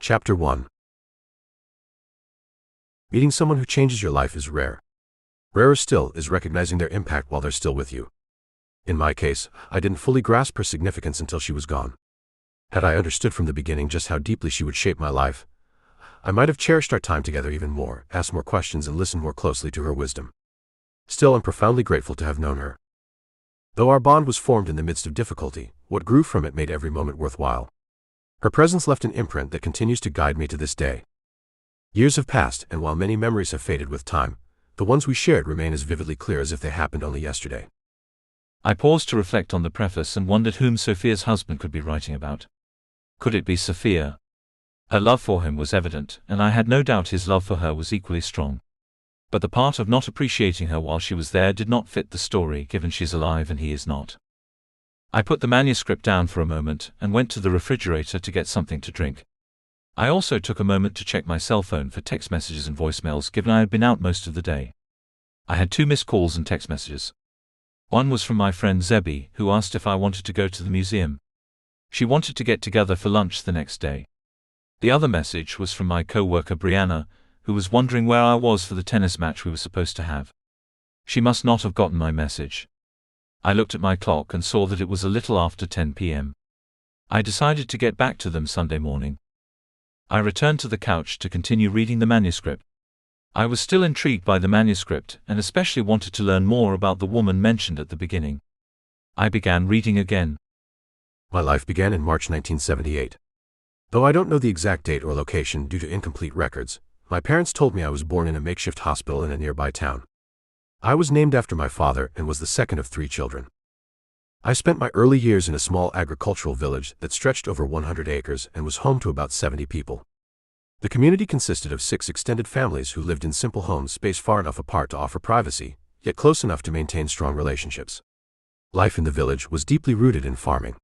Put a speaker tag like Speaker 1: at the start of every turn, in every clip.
Speaker 1: Chapter 1. Meeting someone who changes your life is rare. Rarer still is recognizing their impact while they're still with you. In my case, I didn't fully grasp her significance until she was gone. Had I understood from the beginning just how deeply she would shape my life, I might have cherished our time together even more, asked more questions and listened more closely to her wisdom. Still, I'm profoundly grateful to have known her. Though our bond was formed in the midst of difficulty, what grew from it made every moment worthwhile. Her presence left an imprint that continues to guide me to this day. Years have passed, and while many memories have faded with time, the ones we shared remain as vividly clear as if they happened only yesterday.
Speaker 2: I paused to reflect on the preface and wondered whom Sophia's husband could be writing about. Could it be Sophia? Her love for him was evident, and I had no doubt his love for her was equally strong. But the part of not appreciating her while she was there did not fit the story, given she's alive and he is not. I put the manuscript down for a moment and went to the refrigerator to get something to drink. I also took a moment to check my cell phone for text messages and voicemails, given I had been out most of the day. I had 2 missed calls and text messages. One was from my friend Zebby, who asked if I wanted to go to the museum. She wanted to get together for lunch the next day. The other message was from my co-worker Brianna, who was wondering where I was for the tennis match we were supposed to have. She must not have gotten my message. I looked at my clock and saw that it was a little after 10 p.m. I decided to get back to them Sunday morning. I returned to the couch to continue reading the manuscript. I was still intrigued by the manuscript and especially wanted to learn more about the woman mentioned at the beginning. I began reading again.
Speaker 1: My life began in March 1978. Though I don't know the exact date or location due to incomplete records, my parents told me I was born in a makeshift hospital in a nearby town. I was named after my father and was the second of 3 children. I spent my early years in a small agricultural village that stretched over 100 acres and was home to about 70 people. The community consisted of 6 extended families who lived in simple homes spaced far enough apart to offer privacy, yet close enough to maintain strong relationships. Life in the village was deeply rooted in farming.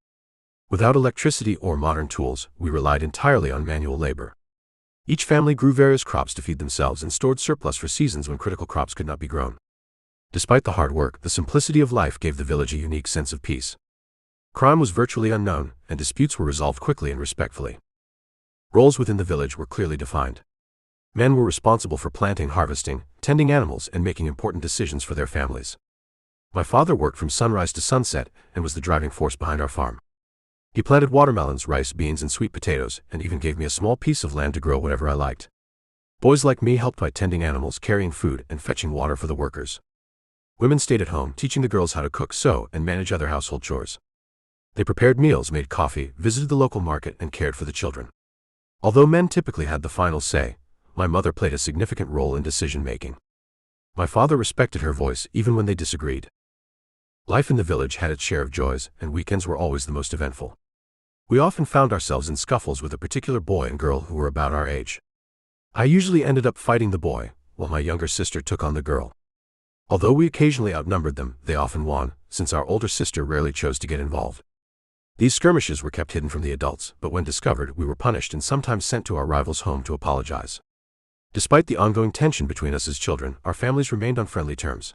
Speaker 1: Without electricity or modern tools, we relied entirely on manual labor. Each family grew various crops to feed themselves and stored surplus for seasons when critical crops could not be grown. Despite the hard work, the simplicity of life gave the village a unique sense of peace. Crime was virtually unknown, and disputes were resolved quickly and respectfully. Roles within the village were clearly defined. Men were responsible for planting, harvesting, tending animals, and making important decisions for their families. My father worked from sunrise to sunset and was the driving force behind our farm. He planted watermelons, rice, beans, and sweet potatoes, and even gave me a small piece of land to grow whatever I liked. Boys like me helped by tending animals, carrying food, and fetching water for the workers. Women stayed at home, teaching the girls how to cook, sew, and manage other household chores. They prepared meals, made coffee, visited the local market, and cared for the children. Although men typically had the final say, my mother played a significant role in decision-making. My father respected her voice even when they disagreed. Life in the village had its share of joys, and weekends were always the most eventful. We often found ourselves in scuffles with a particular boy and girl who were about our age. I usually ended up fighting the boy, while my younger sister took on the girl. Although we occasionally outnumbered them, they often won, since our older sister rarely chose to get involved. These skirmishes were kept hidden from the adults, but when discovered, we were punished and sometimes sent to our rivals' home to apologize. Despite the ongoing tension between us as children, our families remained on friendly terms.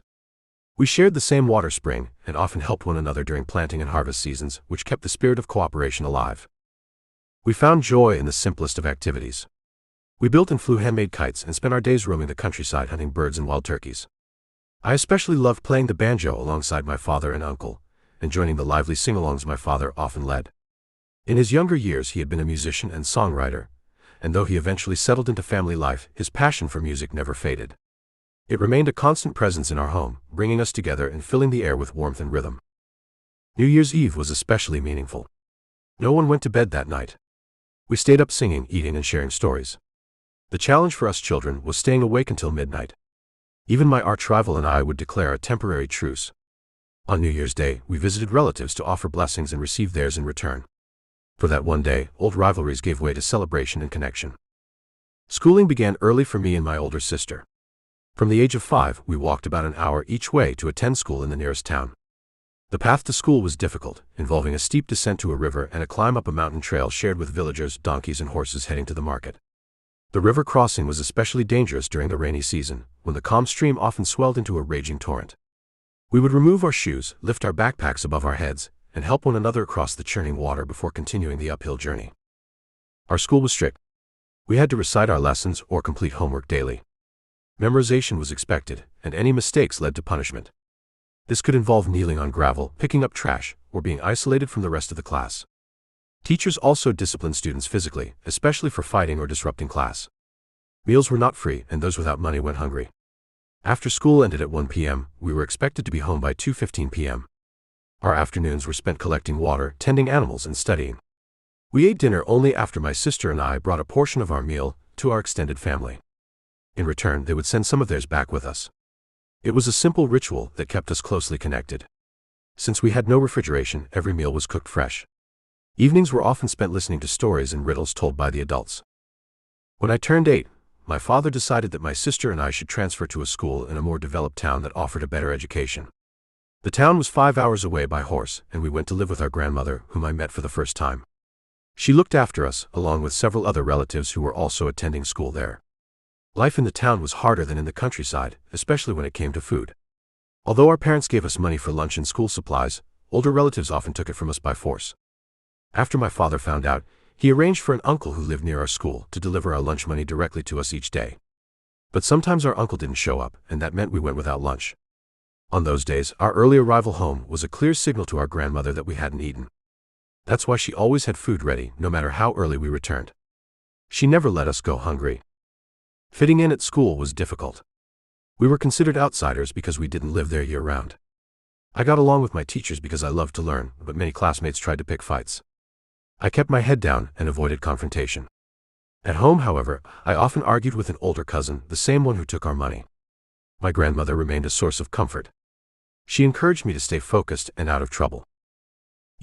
Speaker 1: We shared the same water spring and often helped one another during planting and harvest seasons, which kept the spirit of cooperation alive. We found joy in the simplest of activities. We built and flew handmade kites and spent our days roaming the countryside hunting birds and wild turkeys. I especially loved playing the banjo alongside my father and uncle, and joining the lively sing-alongs my father often led. In his younger years he had been a musician and songwriter, and though he eventually settled into family life, his passion for music never faded. It remained a constant presence in our home, bringing us together and filling the air with warmth and rhythm. New Year's Eve was especially meaningful. No one went to bed that night. We stayed up singing, eating, and sharing stories. The challenge for us children was staying awake until midnight. Even my arch-rival and I would declare a temporary truce. On New Year's Day, we visited relatives to offer blessings and receive theirs in return. For that one day, old rivalries gave way to celebration and connection. Schooling began early for me and my older sister. From the age of 5, we walked about an hour each way to attend school in the nearest town. The path to school was difficult, involving a steep descent to a river and a climb up a mountain trail shared with villagers, donkeys, and horses heading to the market. The river crossing was especially dangerous during the rainy season, when the calm stream often swelled into a raging torrent. We would remove our shoes, lift our backpacks above our heads, and help one another across the churning water before continuing the uphill journey. Our school was strict. We had to recite our lessons or complete homework daily. Memorization was expected, and any mistakes led to punishment. This could involve kneeling on gravel, picking up trash, or being isolated from the rest of the class. Teachers also disciplined students physically, especially for fighting or disrupting class. Meals were not free, and those without money went hungry. After school ended at 1 p.m., we were expected to be home by 2:15 p.m. Our afternoons were spent collecting water, tending animals, and studying. We ate dinner only after my sister and I brought a portion of our meal to our extended family. In return, they would send some of theirs back with us. It was a simple ritual that kept us closely connected. Since we had no refrigeration, every meal was cooked fresh. Evenings were often spent listening to stories and riddles told by the adults. When I turned 8, my father decided that my sister and I should transfer to a school in a more developed town that offered a better education. The town was 5 hours away by horse, and we went to live with our grandmother, whom I met for the first time. She looked after us, along with several other relatives who were also attending school there. Life in the town was harder than in the countryside, especially when it came to food. Although our parents gave us money for lunch and school supplies, older relatives often took it from us by force. After my father found out, he arranged for an uncle who lived near our school to deliver our lunch money directly to us each day. But sometimes our uncle didn't show up, and that meant we went without lunch. On those days, our early arrival home was a clear signal to our grandmother that we hadn't eaten. That's why she always had food ready, no matter how early we returned. She never let us go hungry. Fitting in at school was difficult. We were considered outsiders because we didn't live there year-round. I got along with my teachers because I loved to learn, but many classmates tried to pick fights. I kept my head down and avoided confrontation. At home, however, I often argued with an older cousin, the same one who took our money. My grandmother remained a source of comfort. She encouraged me to stay focused and out of trouble.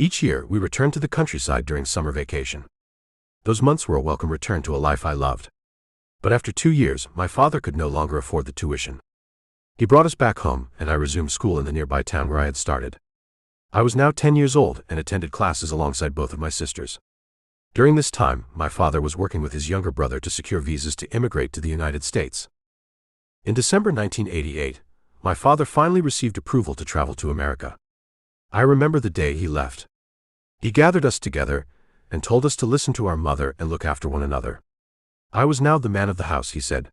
Speaker 1: Each year, we returned to the countryside during summer vacation. Those months were a welcome return to a life I loved. But after 2 years, my father could no longer afford the tuition. He brought us back home, and I resumed school in the nearby town where I had started. I was now 10 years old and attended classes alongside both of my sisters. During this time, my father was working with his younger brother to secure visas to immigrate to the United States. In December 1988, my father finally received approval to travel to America. I remember the day he left. He gathered us together and told us to listen to our mother and look after one another. I was now the man of the house, he said.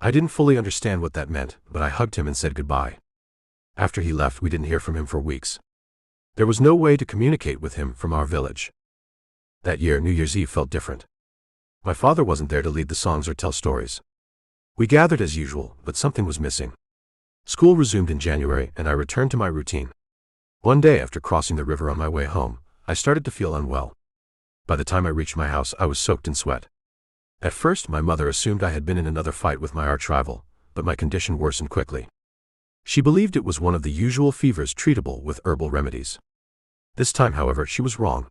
Speaker 1: I didn't fully understand what that meant, but I hugged him and said goodbye. After he left, we didn't hear from him for weeks. There was no way to communicate with him from our village. That year, New Year's Eve felt different. My father wasn't there to lead the songs or tell stories. We gathered as usual, but something was missing. School resumed in January, and I returned to my routine. One day, after crossing the river on my way home, I started to feel unwell. By the time I reached my house, I was soaked in sweat. At first, my mother assumed I had been in another fight with my arch rival, but my condition worsened quickly. She believed it was one of the usual fevers treatable with herbal remedies. This time, however, she was wrong.